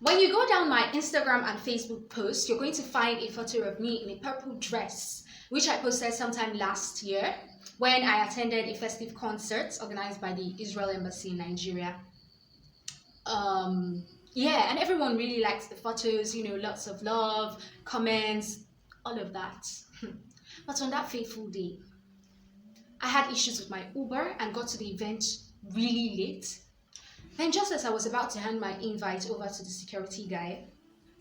When you go down my Instagram and Facebook post, you're going to find a photo of me in a purple dress, which I posted sometime last year when I attended a festive concert organized by the Israel Embassy in Nigeria. Yeah, and everyone really likes the photos, lots of love, comments, all of that. But on that fateful day, I had issues with my Uber and got to the event really late. Then just as I was about to hand my invite over to the security guy,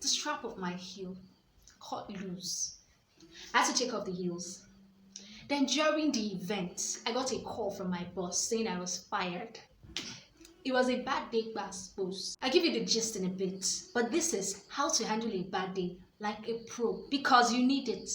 the strap of my heel cut loose. I had to take off the heels. Then during the event, I got a call from my boss saying I was fired. It was a bad day, I suppose. I'll give you the gist in a bit, but this is how to handle a bad day like a pro, because you need it.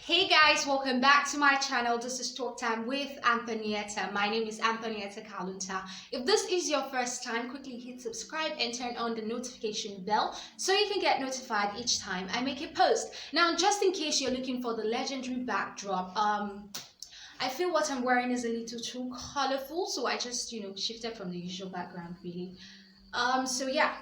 Hey guys, welcome back to my channel. This is Talk Time with Antonietta. My name is Antonietta Kalunta. If this is your first time, quickly hit subscribe and turn on the notification bell so you can get notified each time I make a post. Now, just in case you're looking for the legendary backdrop, I feel what I'm wearing is a little too colorful, so I just, shifted from the usual background, really. So yeah.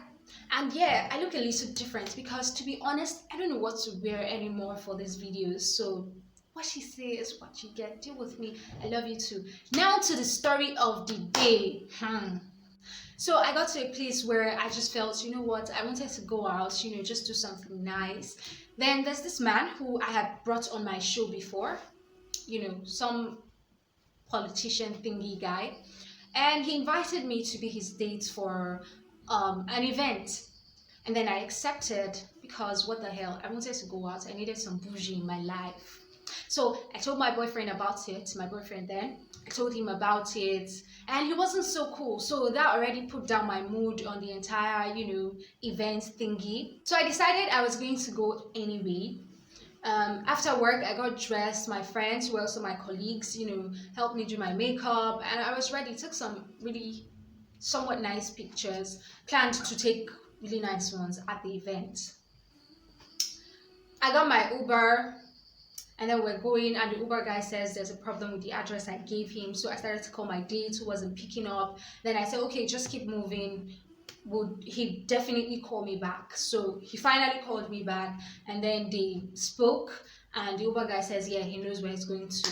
And yeah, I look a little different because, to be honest, I don't know what to wear anymore for these videos. So what she says, what you get. Deal with me. I love you too. Now to the story of the day. So I got to a place where I just felt, you know what, I wanted to go out, just do something nice. Then there's this man who I had brought on my show before, some politician thingy guy. And he invited me to be his date for an event, and then I accepted because what the hell, I wanted to go out. I needed some bougie in my life. So I told my boyfriend about it. I told him about it, and he wasn't so cool. So that already put down my mood on the entire event thingy. So I decided I was going to go anyway. After work, I got dressed. My friends, who were also my colleagues, helped me do my makeup, and I was ready. Took some really somewhat nice pictures, planned to take really nice ones at the event. I got my Uber, and then we're going, and the Uber guy says there's a problem with the address I gave him. So I started to call my date who wasn't picking up. Then I said, okay, just keep moving. He'd definitely call me back. So he finally called me back, and then they spoke, and the Uber guy says, yeah, he knows where he's going to.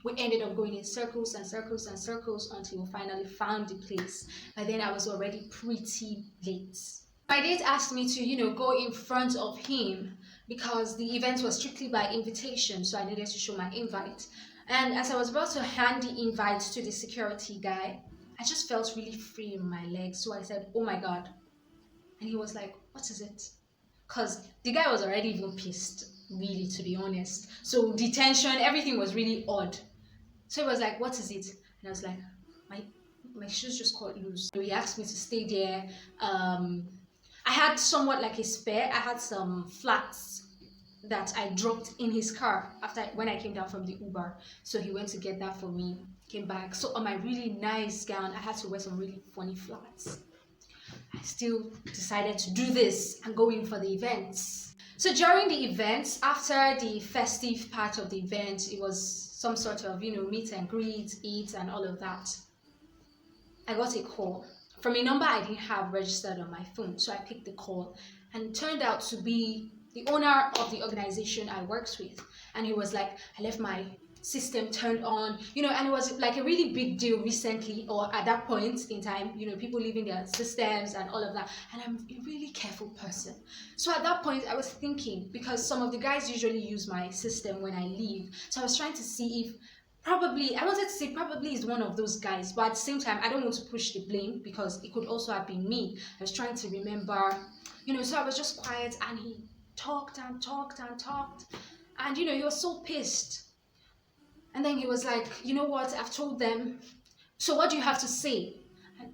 We ended up going in circles and circles and circles until we finally found the place. By then I was already pretty late. My date asked me to, go in front of him because the event was strictly by invitation, so I needed to show my invite. And as I was about to hand the invite to the security guy, I just felt really free in my legs. So I said, oh my God. And he was like, what is it? Because the guy was already even pissed, really, to be honest. So the tension, everything was really odd. So he was like, what is it? And I was like, my shoes just got loose. So he asked me to stay there. I had somewhat like a spare. I had some flats that I dropped in his car when I came down from the Uber. So he went to get that for me, came back. So on my really nice gown, I had to wear some really funny flats. I still decided to do this and go in for the events. So during the events, after the festive part of the event, it was some sort of, meet and greet, eat, and all of that. I got a call from a number I didn't have registered on my phone. So I picked the call, and it turned out to be the owner of the organization I worked with. And he was like, I left my system turned on, and it was like a really big deal recently, or at that point in time, people leaving their systems and all of that. And I'm a really careful person. So at that point, I was thinking, because some of the guys usually use my system when I leave. So I was trying to see if I wanted to say probably is one of those guys, but at the same time, I don't want to push the blame because it could also have been me. I was trying to remember, so I was just quiet, and he talked and talked and talked. And, he was so pissed. And then he was like, you know what, I've told them. So what do you have to say? And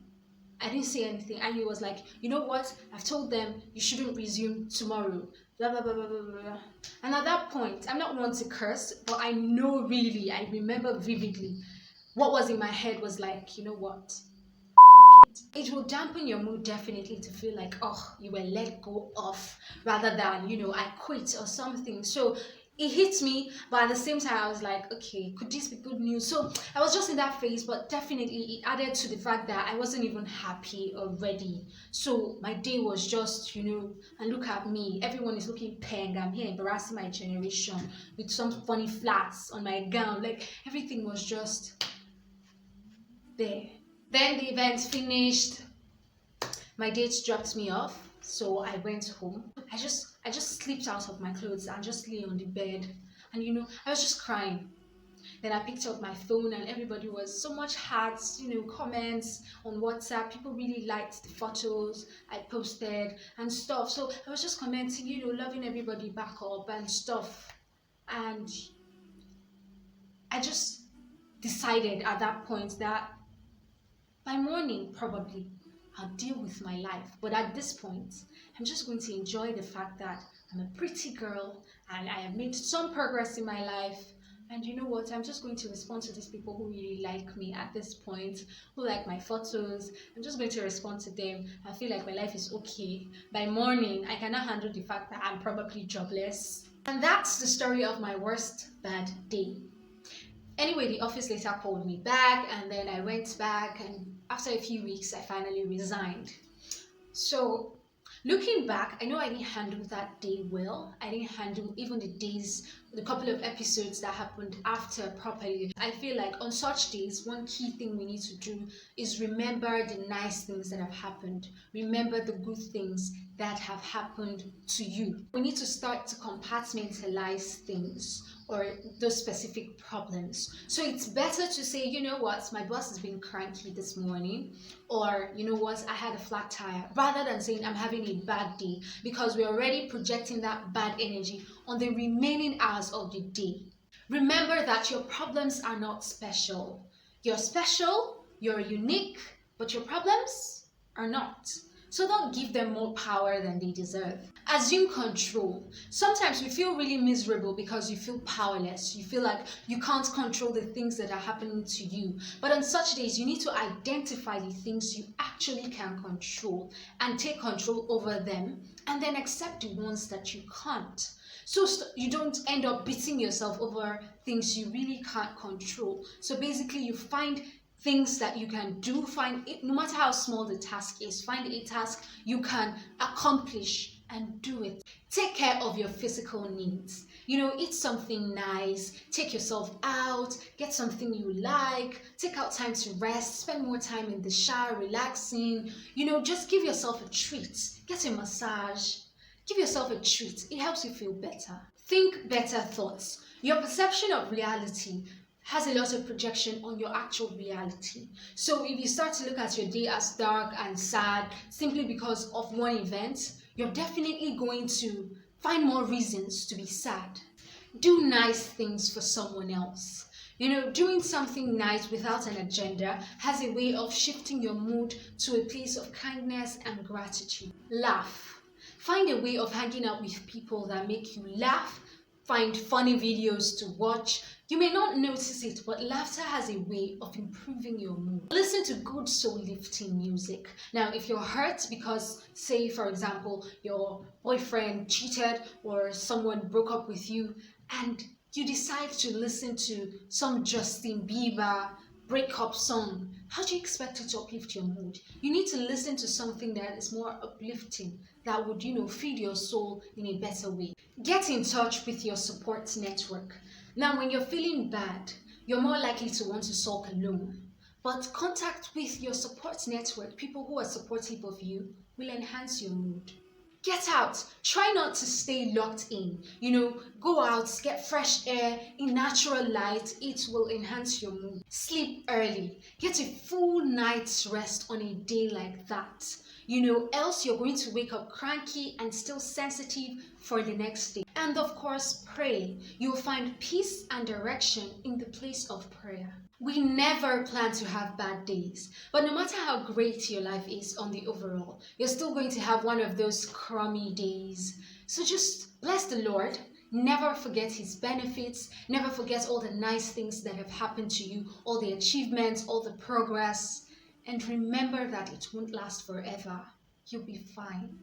I didn't say anything. And he was like, you know what, I've told them you shouldn't resume tomorrow. Blah, blah, blah, blah, blah, blah. And at that point, I'm not one to curse, but I remember vividly what was in my head was like, you know what? It will dampen your mood definitely to feel like, oh, you were let go of rather than, I quit or something. So It hit me, but at the same time I was like, okay, could this be good news? So I was just in that phase, but definitely it added to the fact that I wasn't even happy already. So my day was just, and look at me, everyone is looking peng, I'm here embarrassing my generation with some funny flats on my gown, like everything was just there. Then the event finished, my date dropped me off, so I went home. I just slipped out of my clothes and just lay on the bed, and I was just crying. Then I picked up my phone and everybody was so much hearts, comments on WhatsApp. People really liked the photos I posted and stuff. So I was just commenting, loving everybody back up and stuff. And I just decided at that point that by morning, probably, I'll deal with my life. But at this point, I'm just going to enjoy the fact that I'm a pretty girl and I have made some progress in my life. And you know what? I'm just going to respond to these people who really like me at this point, who like my photos. I'm just going to respond to them. I feel like my life is okay. By morning, I cannot handle the fact that I'm probably jobless. And that's the story of my worst bad day. Anyway, the office later called me back, and then I went back, and after a few weeks I finally resigned. So looking back, I know I didn't handle that day well. I didn't handle even the couple of episodes that happened after properly. I feel like on such days, one key thing we need to do is remember the nice things that have happened. Remember the good things that have happened to you. We need to start to compartmentalize things or those specific problems. So it's better to say, you know what, my boss has been cranky this morning, or you know what, I had a flat tire, rather than saying I'm having a bad day, because we're already projecting that bad energy on the remaining hours of the day. Remember that your problems are not special. You're special, you're unique, but your problems are not. So don't give them more power than they deserve. Assume control. Sometimes we feel really miserable because you feel powerless. You feel like you can't control the things that are happening to you. But on such days, you need to identify the things you actually can control and take control over them, and then accept the ones that you can't. So you don't end up beating yourself over things you really can't control. So basically, you find things that you can do, find it, no matter how small the task is, find a task you can accomplish and do it. Take care of your physical needs. Eat something nice, take yourself out, get something you like, take out time to rest, spend more time in the shower, relaxing. Just give yourself a treat. Get a massage. Give yourself a treat. It helps you feel better. Think better thoughts. Your perception of reality has a lot of projection on your actual reality. So if you start to look at your day as dark and sad simply because of one event, you're definitely going to find more reasons to be sad. Do nice things for someone else. Doing something nice without an agenda has a way of shifting your mood to a place of kindness and gratitude. Laugh. Find a way of hanging out with people that make you laugh. Find funny videos to watch. You may not notice it, but laughter has a way of improving your mood. Listen to good soul-lifting music. Now, if you're hurt because, say, for example, your boyfriend cheated or someone broke up with you, and you decide to listen to some Justin Bieber breakup song, how do you expect it to uplift your mood? You need to listen to something that is more uplifting, that would, feed your soul in a better way. Get in touch with your support network. Now, when you're feeling bad, you're more likely to want to sulk alone. But contact with your support network, people who are supportive of you, will enhance your mood. Get out. Try not to stay locked in. Go out, get fresh air in natural light. It will enhance your mood. Sleep early. Get a full night's rest on a day like that. Else you're going to wake up cranky and still sensitive for the next day. And of course, pray. You'll find peace and direction in the place of prayer. We never plan to have bad days, but no matter how great your life is on the overall, you're still going to have one of those crummy days. So just bless the Lord. Never forget his benefits. Never forget all the nice things that have happened to you, all the achievements, all the progress. And remember that it won't last forever. You'll be fine.